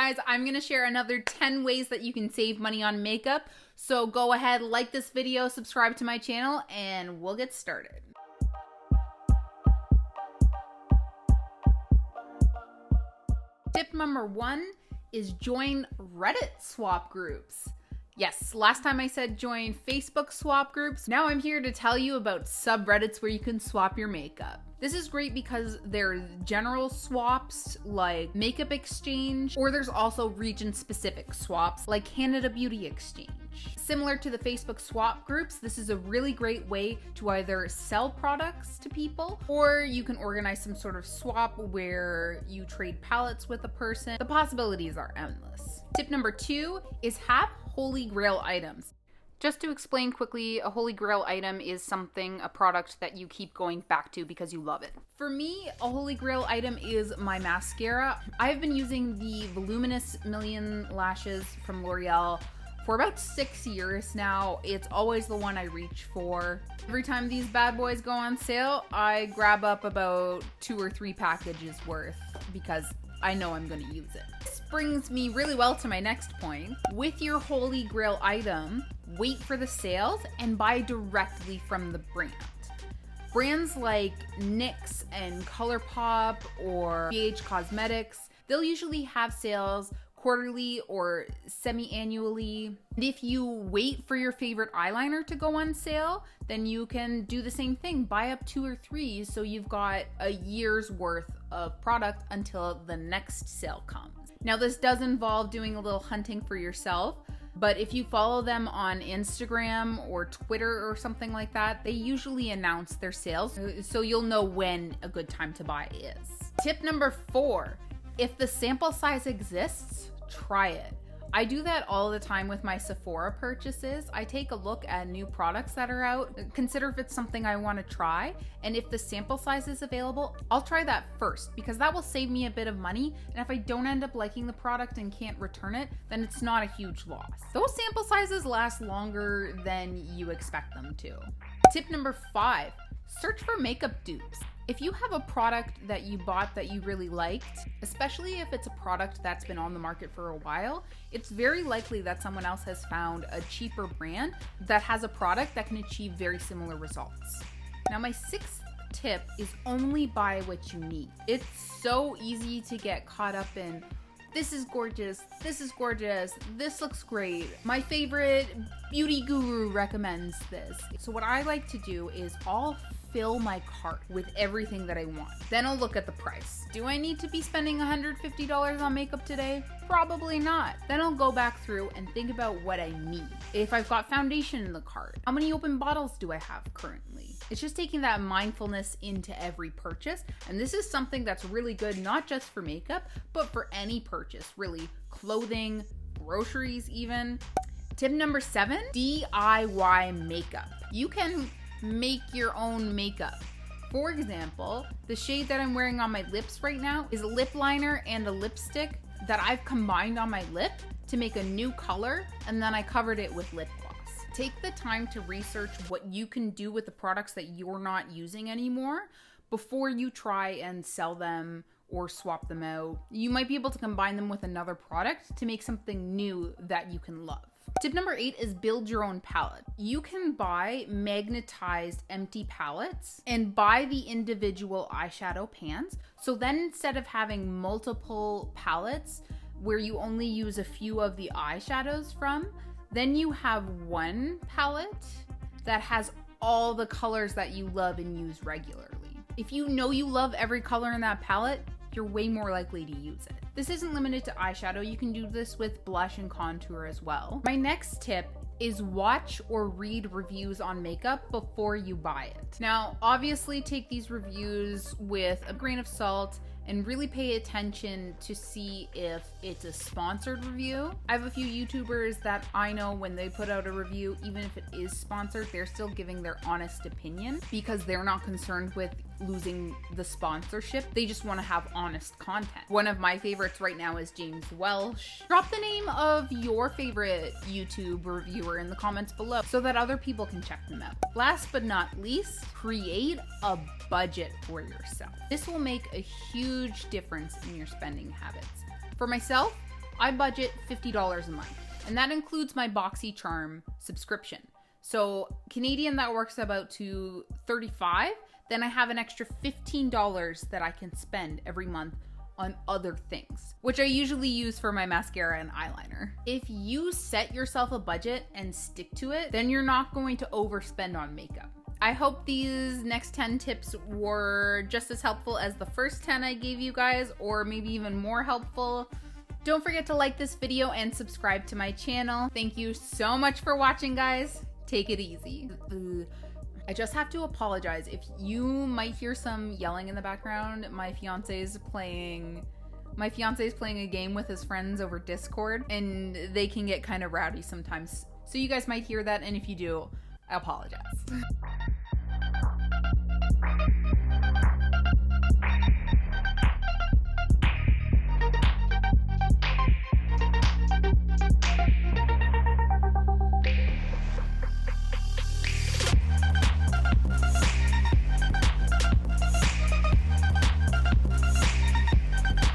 guys, I'm gonna share another 10 ways that you can save money on makeup. So go ahead, like this video, subscribe to my channel, and we'll get started. Tip number 1 is join Reddit swap groups. Yes, last time I said join Facebook swap groups. Now I'm here to tell you about subreddits where you can swap your makeup. This is great because there are general swaps like Makeup Exchange, or there's also region-specific swaps like Canada Beauty Exchange. Similar to the Facebook swap groups, this is a really great way to either sell products to people, or you can organize some sort of swap where you trade palettes with a person. The possibilities are endless. Tip number 2 is have holy grail items. Just to explain quickly, a holy grail item is a product that you keep going back to because you love it. For me, a holy grail item is my mascara. I've been using the voluminous Milion lashes from L'Oreal for about 6 years now. It's always the one I reach for. Every time these bad boys go on sale, I grab up about 2 or 3 packages worth because I know I'm gonna use it. This brings me really well to my next point. With your holy grail item, wait for the sales and buy directly from the brand. Brands like NYX and ColourPop or BH Cosmetics, they'll usually have sales quarterly or semi-annually. And if you wait for your favorite eyeliner to go on sale, then you can do the same thing. Buy up 2 or 3 so you've got a year's worth of product until the next sale comes. Now this does involve doing a little hunting for yourself, but if you follow them on Instagram or Twitter or something like that, they usually announce their sales, so you'll know when a good time to buy is. Tip number 4, if the sample size exists, try it. I do that all the time with my Sephora purchases. I take a look at new products that are out, consider if it's something I want to try, and if the sample size is available, I'll try that first because that will save me a bit of money, and if I don't end up liking the product and can't return it, then it's not a huge loss. Those sample sizes last longer than you expect them to. Tip number 5, search for makeup dupes. If you have a product that you bought that you really liked, especially if it's a product that's been on the market for a while, it's very likely that someone else has found a cheaper brand that has a product that can achieve very similar results. Now my 6th tip is only buy what you need. It's so easy to get caught up in, this is gorgeous, this looks great, my favorite beauty guru recommends this. So what I like to do is I'll fill my cart with everything that I want. Then I'll look at the price. Do I need to be spending $150 on makeup today? Probably not. Then I'll go back through and think about what I need. If I've got foundation in the cart, how many open bottles do I have currently? It's just taking that mindfulness into every purchase. And this is something that's really good, not just for makeup, but for any purchase, really. Clothing, groceries even. Tip number 7, DIY makeup. You can make your own makeup. For example, the shade that I'm wearing on my lips right now is a lip liner and a lipstick that I've combined on my lip to make a new color, and then I covered it with lip gloss. Take the time to research what you can do with the products that you're not using anymore before you try and sell them or swap them out. You might be able to combine them with another product to make something new that you can love. Tip number 8 is build your own palette. You can buy magnetized empty palettes and buy the individual eyeshadow pans. So then instead of having multiple palettes where you only use a few of the eyeshadows from, then you have one palette that has all the colors that you love and use regularly. If you know you love every color in that palette, you're way more likely to use it. This isn't limited to eyeshadow. You can do this with blush and contour as well. My next tip is watch or read reviews on makeup before you buy it. Now, obviously take these reviews with a grain of salt and really pay attention to see if it's a sponsored review. I have a few YouTubers that I know when they put out a review, even if it is sponsored, they're still giving their honest opinion because they're not concerned with losing the sponsorship. They just want to have honest content. One of my favorites right now is James Welsh. Drop the name of your favorite YouTube reviewer in the comments below so that other people can check them out. Last but not least, create a budget for yourself. This will make a huge difference in your spending habits. For myself, I budget $50 a month, and that includes my BoxyCharm subscription. So Canadian, that works about to $35. Then I have an extra $15 that I can spend every month on other things, which I usually use for my mascara and eyeliner. If you set yourself a budget and stick to it, then you're not going to overspend on makeup. I hope these next 10 tips were just as helpful as the first 10 I gave you guys, or maybe even more helpful. Don't forget to like this video and subscribe to my channel. Thank you so much for watching, guys. Take it easy. I just have to apologize if you might hear some yelling in the background. My fiance's playing a game with his friends over Discord, and they can get kind of rowdy sometimes. So you guys might hear that, and if you do, I apologize.